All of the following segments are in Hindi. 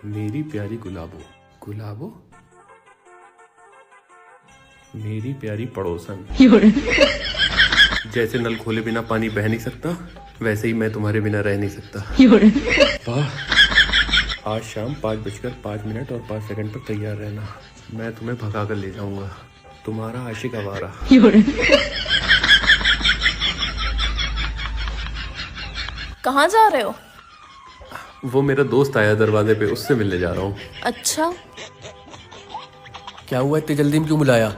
मेरी प्यारी गुलाबो, गुलाबो मेरी प्यारी पड़ोसन। जैसे नल खोले बिना पानी बह नहीं सकता, वैसे ही मैं तुम्हारे बिना रह नहीं सकता। वाह, आज शाम 5:05 और 5 सेकंड पर तैयार रहना। मैं तुम्हें भगा कर ले जाऊंगा, तुम्हारा आशिक आवारा। कहाँ जा रहे हो? वो मेरा दोस्त आया दरवाजे पे, उससे मिलने जा रहा हूँ। अच्छा, क्या हुआ, इतनी जल्दी में क्यों बुलाया?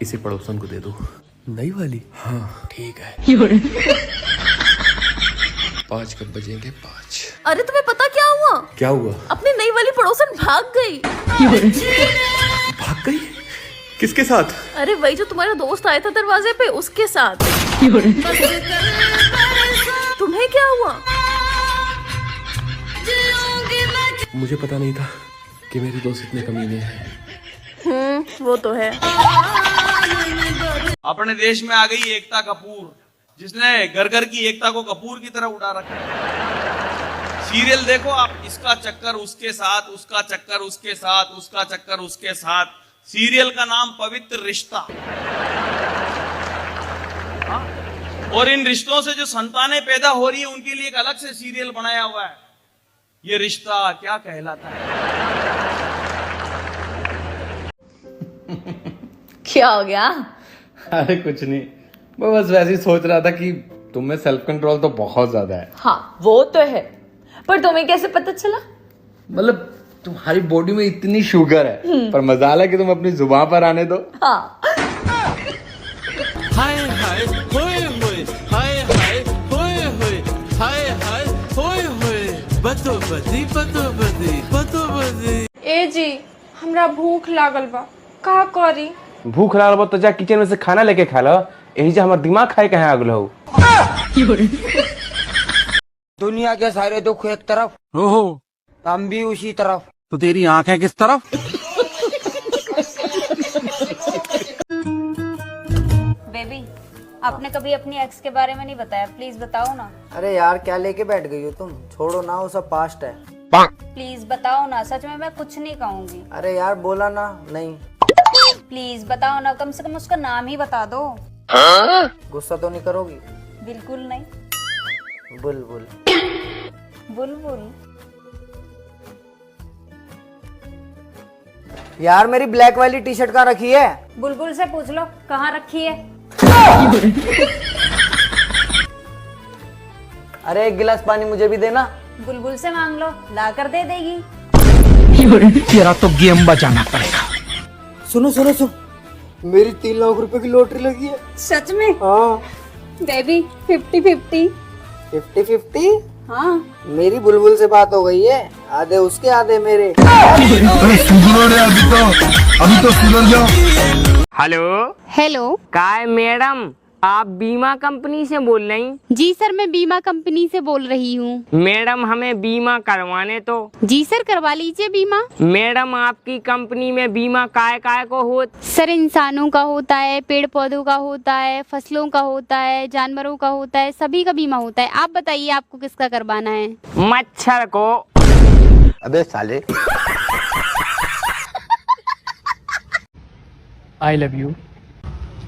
इसे पड़ोसन को दे दो। नई वाली? हाँ ठीक है। 5 कब बजेंगे? 5। अरे तुम्हें पता क्या हुआ? क्या हुआ? अपनी नई वाली पड़ोसन भाग गई। भाग गई? किसके साथ? अरे वही जो तुम्हारा दोस्त आया था दरवाजे पे, उसके साथ। तुम्हें क्या हुआ? मुझे पता नहीं था कि मेरे दोस्त इतने कमीने हैं। वो तो है। अपने देश में आ गई एकता कपूर, जिसने घर घर की एकता को कपूर की तरह उड़ा रखा है। सीरियल देखो आप, इसका चक्कर उसके साथ, उसका चक्कर उसके साथ, उसका चक्कर उसके साथ। सीरियल का नाम पवित्र रिश्ता। हाँ? और इन रिश्तों से जो संतानें पैदा हो रही है, उनके लिए एक अलग से सीरियल बनाया हुआ है। ये रिश्ता क्या कहलाता है? क्या हो गया? अरे कुछ नहीं, मैं बस वैसे ही सोच रहा था कि तुम में सेल्फ कंट्रोल तो बहुत ज्यादा है। हाँ वो तो है, पर तुम्हें कैसे पता चला? मतलब तुम्हारी बॉडी में इतनी शुगर है, पर मजाल है कि तुम अपनी जुबान पर आने दो। हाँ। हाय हाय होए होए, हाय हाय होए होए, हाय हाय होए होए, बतो बदी बतो बदी बतो बदी। ए जी, हमरा भूख लागल बा, का करी? भूख लागल बा तो जा किचन में से खाना लेके खा लो। यही जे हमर दिमाग खाए कहाँ आगल हो। दुनिया के सारे दुख एक तरफ, ओहो, हम भी उसी तरफ। तो तेरी आंख है किस तरफ? बेबी, आपने कभी अपनी एक्स के बारे में नहीं बताया, प्लीज बताओ ना। अरे यार क्या लेके बैठ गई हो तुम? छोड़ो ना, वो सब पास्ट है। प्लीज बताओ ना, सच में मैं कुछ नहीं कहूँगी। अरे यार बोला ना नहीं। प्लीज बताओ ना, कम से कम उसका नाम ही बता दो। गुस्सा तो नहीं करोगी? बिल्कुल नहीं। बुलबुल। बुलबुल? यार मेरी ब्लैक वाली टी शर्ट कहाँ रखी है? बुलबुल से पूछ लो कहाँ रखी है। अरे एक गिलास पानी मुझे भी देना। बुलबुल से मांग लो, ला कर दे देगी। तेरा तो गेम बजाना पड़ेगा। सुनो सुनो सुनो, मेरी 3 लाख रुपए की लॉटरी लगी है। सच में? हाँ। बेबी 50-50। 50-50? हाँ। मेरी बुलबुल से बात हो गई है, आधे उसके आधे मेरे। अभी तो सुधर जाओ। हेलो हेलो, काय मैडम, आप बीमा कंपनी से बोल रही? जी सर, मैं बीमा कंपनी से बोल रही हूँ। मैडम हमें बीमा करवाने तो। जी सर, करवा लीजिए बीमा। मैडम आपकी कंपनी में बीमा काय काय को हो? सर इंसानों का होता है, पेड़ पौधों का होता है, फसलों का होता है, जानवरों का होता है, सभी का बीमा होता है। आप बताइए आपको किसका करवाना है? मच्छर को। अबे साले। I love you.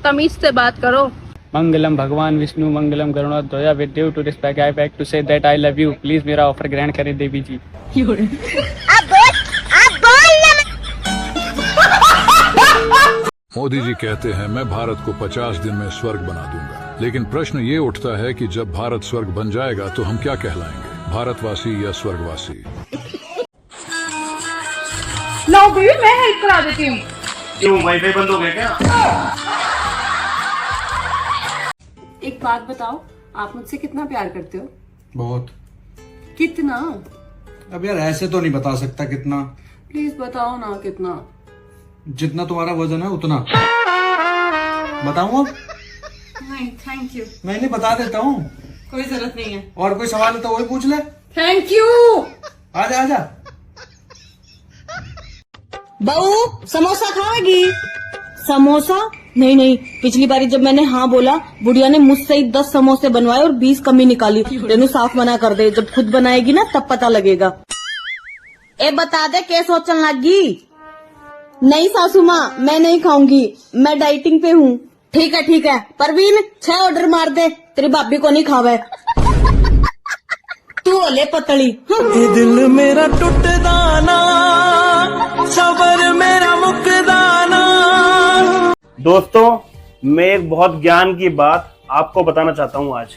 तमीज से बात करो। मंगलम भगवान विष्णु मंगलम गरुड़ध्वजा with due to respect I beg to say that I love you. Please मेरा ऑफर ग्रहण करें देवी जी। मोदी जी कहते हैं मैं भारत को 50 दिन में स्वर्ग बना दूंगा, लेकिन प्रश्न ये उठता है कि जब भारत स्वर्ग बन जाएगा तो हम क्या कहलाएंगे, भारतवासी या स्वर्गवासी? लो बेबी, मैं हेल्प करा देती हूँ। क्यों वाईफाई बंद हो गया क्या? एक बात बताओ, आप मुझसे कितना प्यार करते हो? बहुत। कितना? अब यार ऐसे तो नहीं बता सकता कितना। प्लीज बताओ ना कितना। जितना तुम्हारा वजन है उतना। बताऊं अब? नहीं थैंक यू। मैं नहीं बता देता हूँ। कोई जरूरत नहीं है। और कोई सवाल है तो वही पूछ ले। Thank you. आजा आजा। बहू समोसा खाएगी? समोसा? नहीं नहीं, पिछली बारी जब मैंने हाँ बोला, बुढ़िया ने मुझसे ही 10 समोसे बनवाए और 20 कमी निकाली। तेनू साफ मना कर दे, जब खुद बनाएगी ना तब पता लगेगा। ए बता दे के सोचन लगी। नहीं सासू माँ, मैं नहीं खाऊंगी, मैं डाइटिंग पे हूँ। ठीक है परवीन 6 ऑर्डर मार दे, तेरी भाभी को नहीं खावे। तू ओले पतली। दिल मेरा टूटदा ना, सबर मेरा मुकदा ना। दोस्तों, मैं एक बहुत ज्ञान की बात आपको बताना चाहता हूँ आज।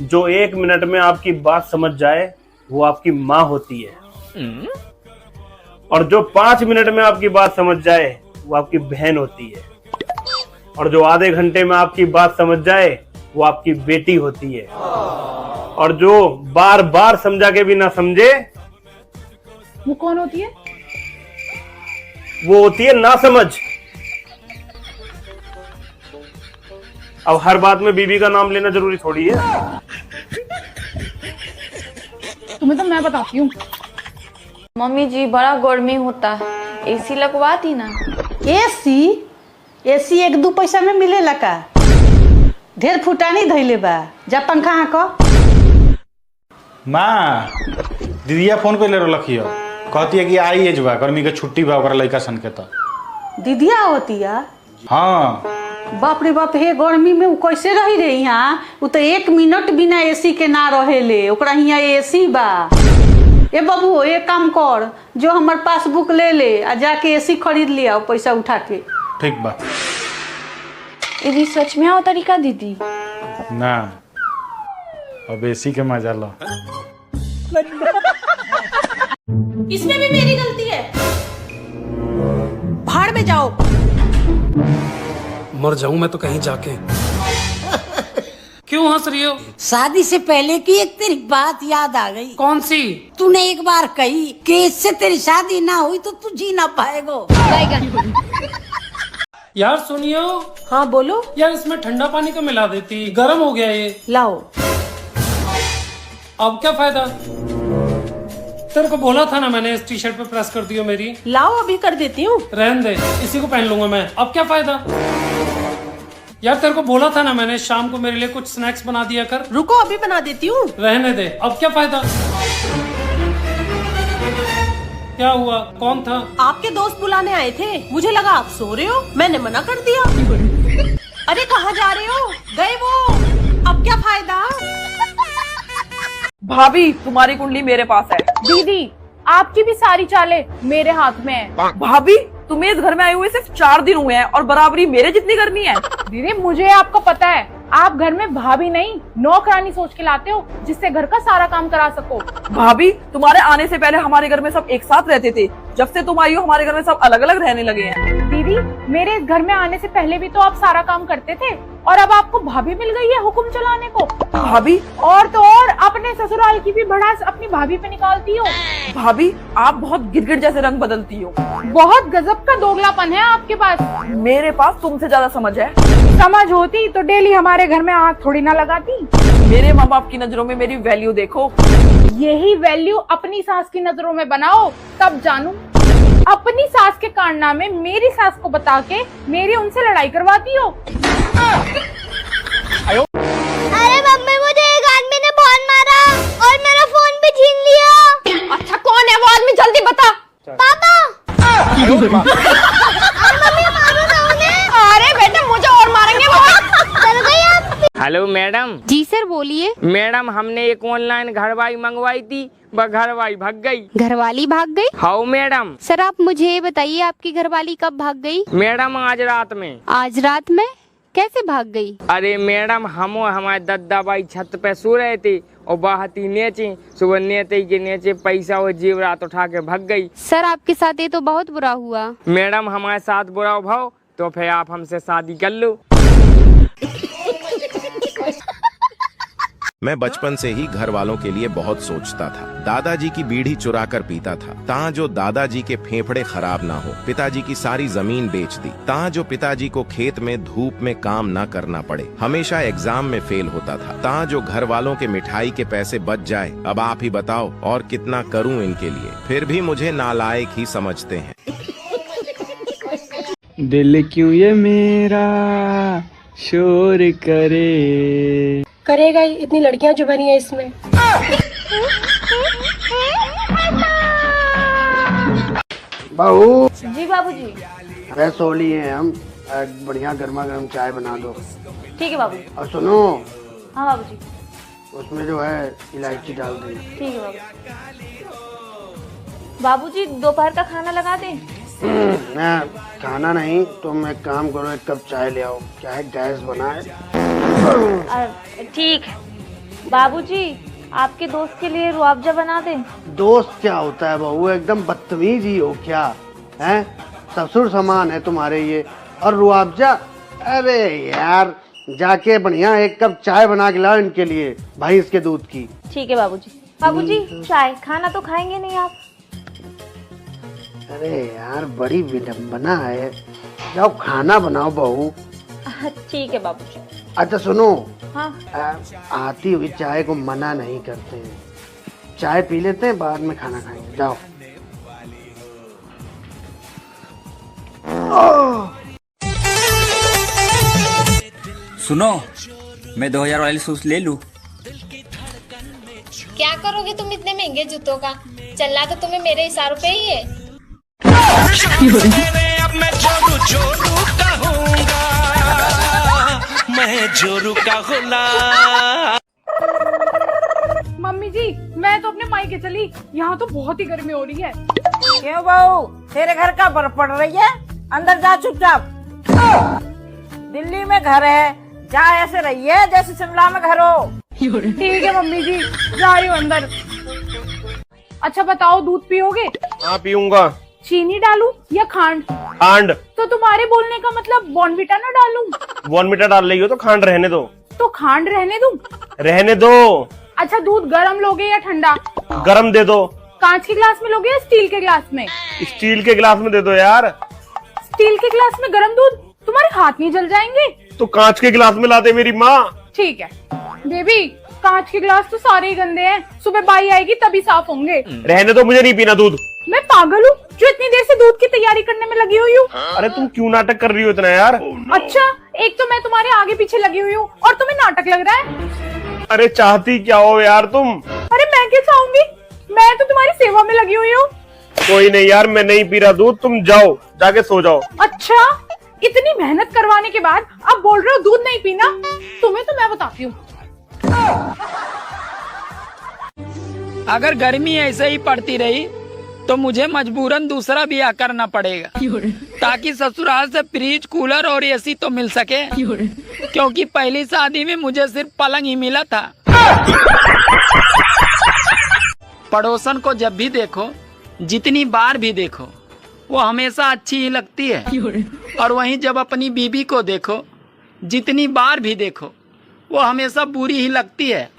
जो 1 मिनट में आपकी बात समझ जाए वो आपकी माँ होती है, और जो 5 मिनट में आपकी बात समझ जाए वो आपकी बहन होती है, और जो आधे घंटे में आपकी बात समझ जाए वो आपकी बेटी होती है, और जो बार बार समझा के भी ना समझे वो कौन होती है? वो होती है ना समझ। अब हर बात में बीबी का नाम लेना जरूरी थोड़ी है। तुम्हें तो मैं बताती हूँ। मम्मी जी बड़ा गर्मी होता है, एसी लगवा दी ना। एसी 1-2 पैसा में मिलेला का? ढेर फुटानी धैले बा, जा पंखा हाँको। माँ, दीदिया फोन कर ले रखियो, कहती है कि आई है जुआ गर्मी के छुट्टी बा ओकरा लड़का सन के। तो दीदिया होती है? हाँ। बाप रे बाप, हे गर्मी में उ कैसे रही रे यहाँ? उ तो 1 मिनट बिना एसी के ना रहेले, ओकरा यहाँ एसी बा। ए बाबू, एक काम कर, जो हमार पासबुक ले ले आ जाके एसी खरीद लिया पैसा उठा के। ठीक बा। दीदी सच में आओ तरीका दीदी? ना, अब एसी के मजा लो। इसमें भी मेरी गलती है? भाड़ में जाओ। मर जाऊं मैं तो कहीं जाके। क्यों हंस रही हो? शादी से पहले की एक तेरी बात याद आ गई। कौन सी? तूने एक बार कही कि इससे तेरी शादी ना हुई तो तू जी ना पाएगो। यार सुनियो। हाँ बोलो। यार इसमें ठंडा पानी तो मिला देती, गर्म हो गया ये। लाओ। अब क्या फायदा? तेरे को बोला था ना मैंने, इस टी शर्ट पे प्रेस कर दियो मेरी। लाओ अभी कर देती हूँ। रहने दे, इसी को पहन लूंगा मैं। अब क्या फायदा? यार तेरे को बोला था ना मैंने, शाम को मेरे लिए कुछ स्नैक्स बना दिया कर। रुको अभी बना देती हूँ। रहने दे, अब क्या फायदा? क्या हुआ? कौन था? आपके दोस्त बुलाने आए थे, मुझे लगा आप सो रहे हो, मैंने मना कर दिया। अरे कहाँ जा रहे हो? गए वो, अब क्या फायदा? भाभी तुम्हारी कुंडली मेरे पास है। दीदी आपकी भी सारी चालें मेरे हाथ में है। भाभी तुम्हें इस घर में आए हुए सिर्फ 4 दिन हुए हैं और बराबरी मेरे जितनी गर्मी है। दीदी मुझे आपको पता है, आप घर में भाभी नहीं नौकरानी सोच के लाते हो, जिससे घर का सारा काम करा सको। भाभी तुम्हारे आने से पहले हमारे घर में सब एक साथ रहते थे, जब से तुम आई हो हमारे घर में सब अलग अलग रहने लगे हैं। दीदी मेरे इस घर में आने से पहले भी तो आप सारा काम करते थे, और अब आपको भाभी मिल गई है हुक्म चलाने को। भाभी और तो और अपने ससुराल की भी भड़ास अपनी भाभी पे निकालती हो। भाभी आप बहुत गिरगिट जैसे रंग बदलती हो। बहुत गजब का दोगलापन है आपके पास। मेरे पास तुमसे ज्यादा समझ है। समझ होती तो डेली हमारे घर में आग थोड़ी ना लगाती। मेरे माँ बाप की नजरों में मेरी वैल्यू देखो। यही वैल्यू अपनी सास की नजरों में बनाओ, तब जानू। अपनी सास के कारनामे मेरी सास को बता के मेरी उनसे लड़ाई करवाती हो। अरे मम्मी, मुझे एक आदमी ने फोन मारा और मेरा फोन भी छीन लिया। अच्छा कौन है वो आदमी, जल्दी बता। पापा। अरे मम्मी मारो ना उन्हें। अरे बेटा मुझे और मारेंगे वो। चल गई आप। Hello madam. जी सर बोलिए। मैडम हमने एक ऑनलाइन घरवाली मंगवाई थी, वह घरवाली भाग गई। घरवाली भाग गई? हाँ मैडम। सर आप मुझे बताइए, आपकी घरवाली कब भाग गई? मैडम आज रात में। आज रात में? कैसे भाग गई? अरे मैडम हम और हमारे दद्दा भाई छत पे सो रहे थे और बाहती नीचे, सुबह नेते के नीचे पैसा और जेवरात उठा के भाग गई। सर आपके साथ ये तो बहुत बुरा हुआ। मैडम हमारे साथ बुरा भाव तो फिर आप हमसे शादी कर लो। मैं बचपन से ही घर वालों के लिए बहुत सोचता था। दादाजी की बीड़ी चुरा कर पीता था, तां जो दादाजी के फेफड़े खराब ना हो। पिताजी की सारी जमीन बेच दी, तां जो पिताजी को खेत में धूप में काम ना करना पड़े। हमेशा एग्जाम में फेल होता था, तां जो घर वालों के मिठाई के पैसे बच जाए। अब आप ही बताओ और कितना करूं इनके लिए, फिर भी मुझे नालायक ही समझते हैं। दिल क्यों ये मेरा शोर करे। करेगा ही, इतनी लड़कियां जो बनी है इसमें। बहू जी बाबूजी। फ्रेश हो लिए हैं हम, एक बढ़िया गर्मा गर्म चाय बना दो। ठीक है बाबूजी। और सुनो, हाँ बाबूजी। उसमें जो है इलायची डाल देना। ठीक है बाबूजी। बाबूजी दोपहर का खाना लगा दें? मैं खाना नहीं, तुम एक काम करो, एक कप चाय ले आओ। क्या है, गैस बना है। ठीक है बाबूजी। आपके दोस्त के लिए रुआवजा बना दें? दोस्त क्या होता है बहू, एकदम बदतमीज ही हो क्या है। ससुर समान है तुम्हारे ये, और रुआवजा। अरे यार, जाके बढ़िया एक कप चाय बना के लाओ इनके लिए, भाई इसके दूध की। ठीक है बाबूजी। बाबूजी चाय, खाना तो खाएंगे नहीं आप? अरे यार, बड़ी विडम्बना है। जाओ खाना बनाओ बहू। ठीक है बाबूजी। अच्छा सुनो, हाँ। आती हुई चाय को मना नहीं करते हैं, चाय पी लेते हैं, बाद में खाना खाएंगे। जाओ। सुनो, मैं 2000 वाली शूज ले लूं? क्या करोगे तुम इतने महंगे जूतों का? चलना तो तुम्हें मेरे इशारों पे ही है। अब मैं जोरू जोरू कहूँगा, मैं जोरू कहूँगा। मम्मी जी, मैं तो अपने मायके चली, यहाँ तो बहुत ही गर्मी हो रही है। क्यों बहू, तेरे घर का बर्फ पड़ रही है? अंदर जा चुपचाप। दिल्ली में घर है, जा ऐसे रही है जैसे शिमला में घर हो। ठीक है मम्मी जी, जा रही हूँ अंदर। अच्छा बताओ, दूध पियोगे? हाँ पीऊंगा। चीनी डालूं या खांड? खांड। तो तुम्हारे बोलने का मतलब बॉर्नविटा ना डालूं? बॉर्नविटा डाल रही हो तो खांड रहने दो। तो खांड रहने दूं? रहने दो। अच्छा, दूध गरम लोगे या ठंडा? गरम दे दो। कांच के गिलास में लोगे या स्टील के गिलास में? स्टील के गिलास में दे दो यार। स्टील के गिलास में गरम दूध? तुम्हारे हाथ नहीं जल जाएंगे? तो कांच के गिलास में लाते मेरी माँ। ठीक है बेबी, कांच के गिलास तो सारे ही गंदे हैं, सुबह बाई आएगी तभी साफ होंगे। रहने दो, मुझे नहीं पीना दूध। मैं पागल हूँ जो इतनी देर से दूध की तैयारी करने में लगी हुई हूँ? अरे तुम क्यों नाटक कर रही हो इतना यार? अच्छा, एक तो मैं तुम्हारे आगे पीछे लगी हुई हूँ और तुम्हें नाटक लग रहा है। अरे चाहती क्या हो यार तुम? अरे मैं क्या चाहूंगी, मैं तो तुम्हारी सेवा में लगी हुई हूँ। कोई नहीं यार, मैं नहीं पी रहा दूध, तुम जाओ, जाके सो जाओ। अच्छा, इतनी मेहनत करवाने के बाद अब बोल रहे हो दूध नहीं पीना? तुम्हें तो मैं बताती हूँ। अगर गर्मी ऐसे ही पड़ती रही तो मुझे मजबूरन दूसरा ब्याह करना पड़ेगा, ताकि ससुराल से फ्रिज, कूलर और एसी तो मिल सके, क्योंकि पहली शादी में मुझे सिर्फ पलंग ही मिला था। पड़ोसन को जब भी देखो, जितनी बार भी देखो, वो हमेशा अच्छी ही लगती है, और वहीं जब अपनी बीबी को देखो, जितनी बार भी देखो, वो हमेशा बुरी ही लगती है।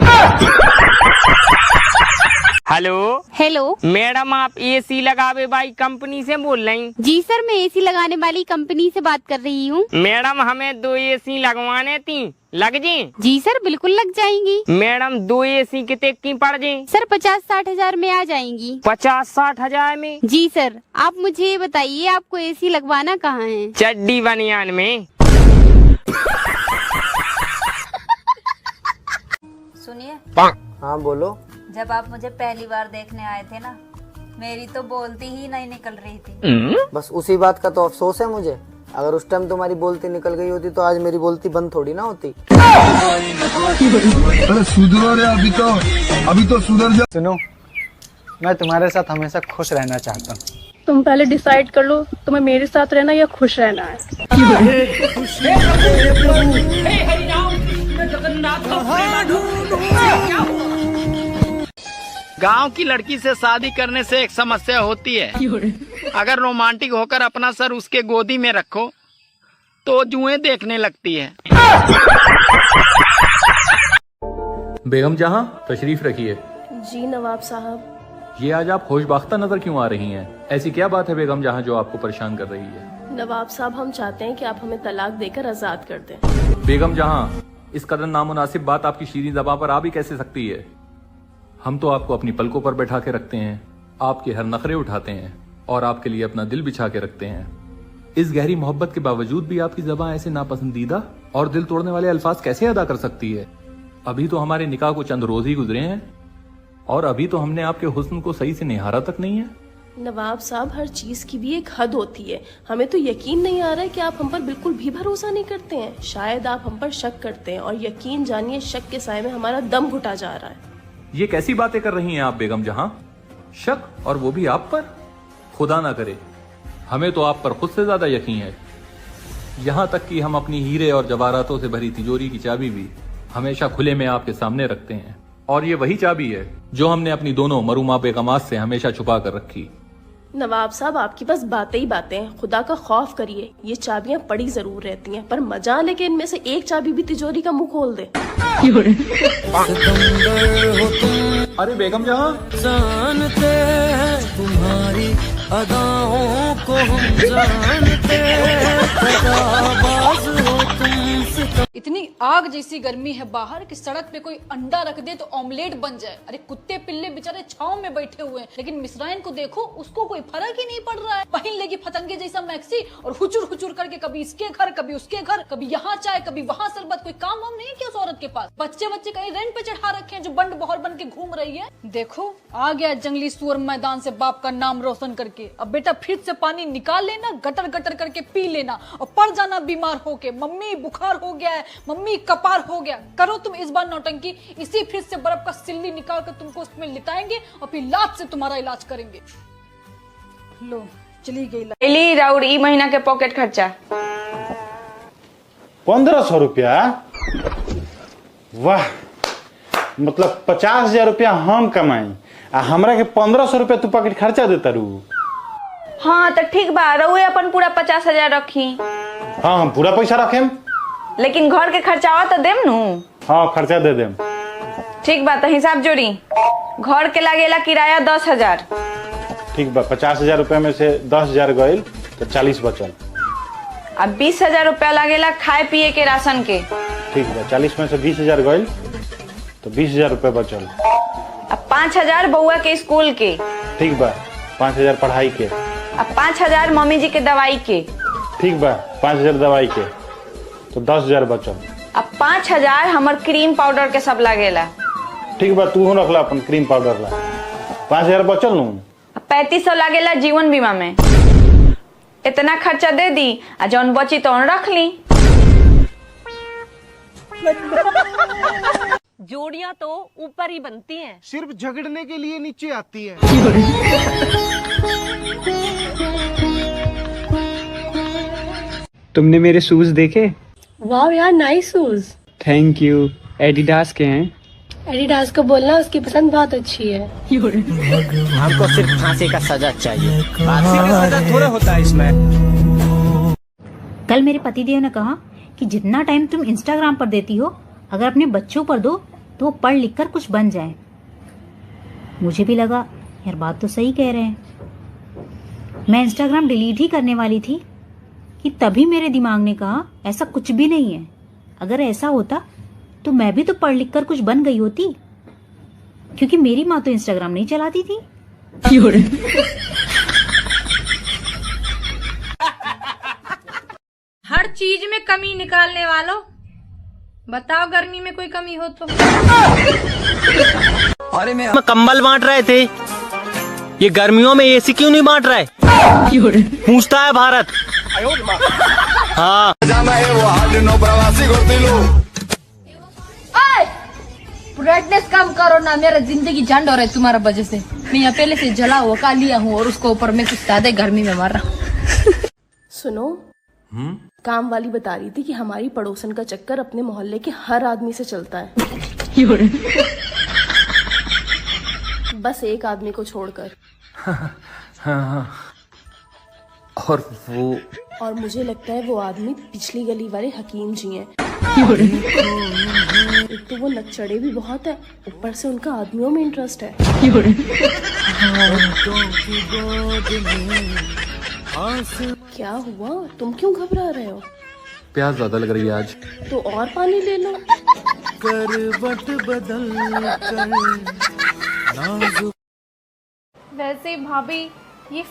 हेलो हेलो मैडम, आप एसी लगावे वाली कंपनी से बोल रही? जी सर, मैं एसी लगाने वाली कंपनी से बात कर रही हूँ। मैडम, हमें 2 एसी लगवाने थी, लग जी? जी सर, बिल्कुल लग जाएंगी। मैडम 2 एसी कितने की पड़ जाए? सर 50-60 हजार में आ जाएंगी। 50-60 हजार में? जी सर। आप मुझे ये बताइए, आपको एसी लगवाना कहाँ है? चड्डी बनियान में। सुनिए। हाँ बोलो। जब आप मुझे पहली बार देखने आए थे ना, मेरी तो बोलती ही नहीं निकल रही थी। बस उसी बात का तो अफसोस है मुझे। अगर उस टाइम तुम्हारी बोलती निकल गई होती तो आज मेरी बोलती बंद थोड़ी ना होती। अरे सुधरो रे, अभी तो सुधर जा। सुनो, मैं तुम्हारे साथ हमेशा खुश रहना चाहता हूँ। तुम पहले डिसाइड कर लो, तुम्हें मेरे साथ रहना या खुश रहना है। गांव की लड़की से शादी करने से एक समस्या होती है, अगर रोमांटिक होकर अपना सर उसके गोदी में रखो तो जुएं देखने लगती है। बेगम जहां, तशरीफ रखिए। जी नवाब साहब। ये आज आप खुशबख्ता नजर क्यों आ रही हैं? ऐसी क्या बात है बेगम जहां जो आपको परेशान कर रही है? नवाब साहब, हम चाहते हैं कि आप हमें तलाक देकर आजाद कर दें। बेगम जहां, इस कदर नामुनासिब बात आपकी शीरीं ज़बां पर आ भी कैसे सकती है? हम तो आपको अपनी पलकों पर बैठा के रखते हैं, आपके हर नखरे उठाते हैं और आपके लिए अपना दिल बिछा के रखते हैं। इस गहरी मोहब्बत के बावजूद भी आपकी ज़बां ऐसे नापसंदीदा और दिल तोड़ने वाले अल्फाज कैसे अदा कर सकती है? अभी तो हमारे निकाह को चंद रोज ही गुजरे हैं और अभी तो हमने आपके हुस्न को सही से निहारा तक नहीं है। नवाब साहब, हर चीज की भी एक हद होती है। हमें तो यकीन नहीं आ रहा है कि आप हम पर बिल्कुल भी भरोसा नहीं करते हैं। शायद आप हम पर शक करते हैं, और यकीन जानिए शक के साए में हमारा दम घुटा जा रहा है। ये कैसी बातें कर रही हैं आप बेगम जहां? शक, और वो भी आप पर? खुदा ना करे, हमें तो आप पर खुद से ज्यादा यकीन है। यहां तक कि हम अपनी हीरे और जवाहरातों से भरी तिजोरी की चाबी भी हमेशा खुले में आपके सामने रखते हैं, और ये वही चाबी है जो हमने अपनी दोनों मरूमा बेगमात से हमेशा छुपा कर रखी। नवाब साहब, आपकी बस बातें ही बातें हैं। खुदा का खौफ करिए। ये चाबियां पड़ी जरूर रहती हैं, पर मजा लेके इनमें से एक चाबी भी तिजोरी का मुंह खोल दे। अरे बेगम जहां, जानते हैं तुम्हारी अदाओं को, हम जानते हैं दगाबाज हो तुमसे। इतनी आग जैसी गर्मी है बाहर कि सड़क पे कोई अंडा रख दे तो ऑमलेट बन जाए। अरे कुत्ते पिल्ले बेचारे छांव में बैठे हुए हैं, लेकिन मिस्राइन को देखो, उसको कोई फर्क ही नहीं पड़ रहा है। पहन लेगी फतंगे जैसा मैक्सी और हुचुर हुचुर करके कभी इसके घर कभी उसके घर, कभी यहाँ चाय कभी वहाँ शरबत। कोई काम वाम नहीं है क्या उस औरत के पास? बच्चे बच्चे कहीं रेंट पे चढ़ा रखे हैं जो बंड बहर बन के घूम रही है। देखो आ गया जंगली सुअर मैदान से बाप का नाम रोशन करके। अब बेटा फिर से पानी निकाल लेना, गटर गटर करके पी लेना, और पड़ जाना बीमार होके। मम्मी बुखार हो गया है, मम्मी कपार हो गया। करो तुम इस बार नौटंकी, इसी फ्रिज से बर्फ का सिल्ली निकाल कर तुमको उसमें लिटाएंगे और फिर लात से तुम्हारा इलाज करेंगे। लो चली गई राउर ई महीना के पॉकेट खर्चा 1500 रुपया। वाह, मतलब 50,000 रुपया हम कमाई आ हमरा के 1500 रुपया तू पॉकेट खर्चा देता रू। हाँ तो ठीक बा, रउए अपन पूरा 50,000 रखी। हाँ हम पूरा पैसा रखेम, लेकिन घर के खर्चावा तो देम नु। हाँ खर्चा दे देम। ठीक बा, तो हिसाब जोड़ी। घर के लागेला किराया 10,000। ठीक बा, 50,000 रुपया में से 10,000 गईल तो 40 बचल। अब 20,000 रुपया लागेला खाए पिए के राशन के। ठीक बा, 40 में से 20,000 गईल तो 20,000 रुपया बचल। अब 5,000 बउआ के स्कूल के। ठीक बा, 5,000 पढ़ाई के। अब 5,000 मम्मी जी के दवाई के। ठीक बा, 5,000 दवाई के तो 10,000 बचल। अब 5,000 हमर क्रीम पाउडर के सब लागेला। ठीक बा, तू रखला अपन क्रीम पाउडर ला। 5,000 बचल नु। 3500 लागेला जीवन बीमा में। इतना खर्चा दे दी, आ जौन बची तो रख ली। जोड़ियां तो ऊपर ही बनती हैं, सिर्फ झगड़ने के लिए नीचे आती है। तुमने मेरे शूज देखे? वाह यार, nice shoes. Thank you, Adidas के हैं। एडिडास को बोलना उसकी पसंद बहुत अच्छी है। हमको सिर्फ फांसी का सजा चाहिए, फांसी का सजा थोड़ा होता है इसमें। कल मेरे पतिदेव ने कहा कि जितना टाइम तुम इंस्टाग्राम पर देती हो, अगर अपने बच्चों पर दो तो वो पढ़ लिख कर कुछ बन जाए। मुझे भी लगा यार बात तो सही कह रहे हैं। मैं इंस्टाग्राम डिलीट ही करने वाली थी कि तभी मेरे दिमाग ने कहा ऐसा कुछ भी नहीं है। अगर ऐसा होता तो मैं भी तो पढ़ लिख कर कुछ बन गई होती, क्योंकि मेरी माँ तो इंस्टाग्राम नहीं चलाती थी। हर चीज में कमी निकालने वालों, बताओ गर्मी में कोई कमी हो तो। अरे मैं कंबल बांट रहे थे, ये गर्मियों में एसी क्यों नहीं बांट रहा है? पूछता है भारत। हाँ ब्राइटनेस कम करो ना, मेरा जिंदगी झंड हो रहा है तुम्हारा वजह से। मैं यहाँ पहले से जला हुआ का लिया हूँ और उसको ऊपर में कुछ ज्यादा गर्मी में मर रहा। सुनो, काम वाली बता रही थी कि हमारी पड़ोसन का चक्कर अपने मोहल्ले के हर आदमी से चलता है। बस एक आदमी को छोड़कर। और मुझे लगता है वो आदमी पिछली गली वाले हकीम जी हैं। एक तो वो नक्चड़े भी बहुत है, ऊपर से उनका आदमियों में इंटरेस्ट है। क्या हुआ, तुम क्यों घबरा रहे हो? प्यास ज्यादा लग रही है आज। तो और पानी ले लो। करवट बदल कर वैसे भाभी